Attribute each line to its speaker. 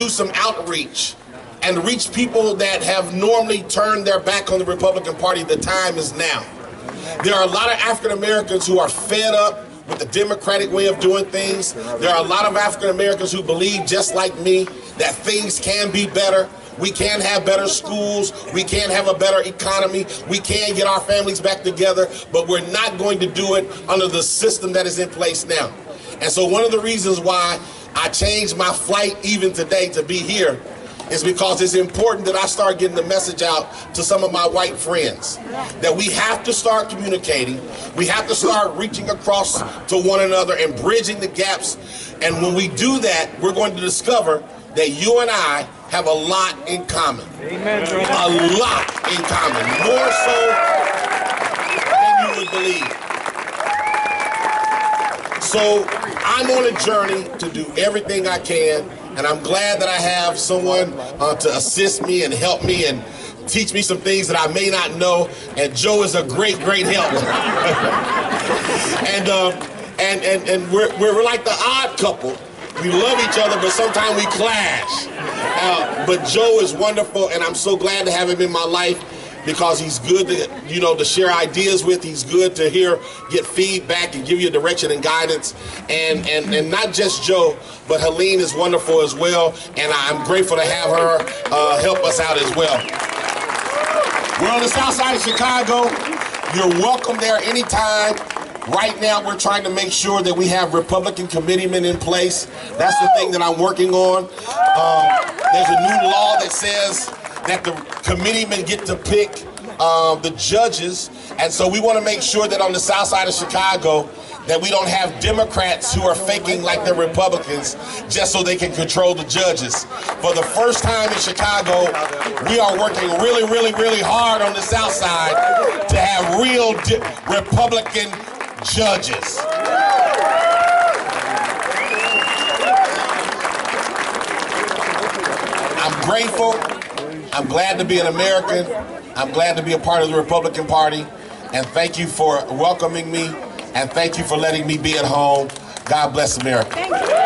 Speaker 1: do some outreach and reach people that have normally turned their back on the Republican Party. The time is now. There are a lot of African Americans who are fed up with the Democratic way of doing things. There are a lot of African Americans who believe, just like me, that things can be better. We can have better schools. We can have a better economy. We can get our families back together, but we're not going to do it under the system that is in place now. And so one of the reasons why I changed my flight even today to be here is because it's important that I start getting the message out to some of my white friends that we have to start communicating. We have to start reaching across to one another and bridging the gaps. And when we do that, we're going to discover that you and I have a lot in common. Amen. A lot in common, more so than you would believe. So I'm on a journey to do everything I can, and I'm glad that I have someone to assist me and help me and teach me some things that I may not know. And Joe is a great, great help. and we're like the odd couple. We love each other, but sometimes we clash. But Joe is wonderful, and I'm so glad to have him in my life because he's good to, to share ideas with. He's good to get feedback and give you direction and guidance. And not just Joe, but Helene is wonderful as well, and I'm grateful to have her help us out as well. We're on the south side of Chicago. You're welcome there anytime. Right now, we're trying to make sure that we have Republican committeemen in place. That's the thing that I'm working on. There's a new law that says that the committeemen get to pick the judges. And so we want to make sure that on the south side of Chicago that we don't have Democrats who are faking like they're Republicans just so they can control the judges. For the first time in Chicago, we are working really, really, really hard on the south side to have real Republican judges. I'm grateful. I'm glad to be an American. I'm glad to be a part of the Republican Party. And thank you for welcoming me. And thank you for letting me be at home. God bless America.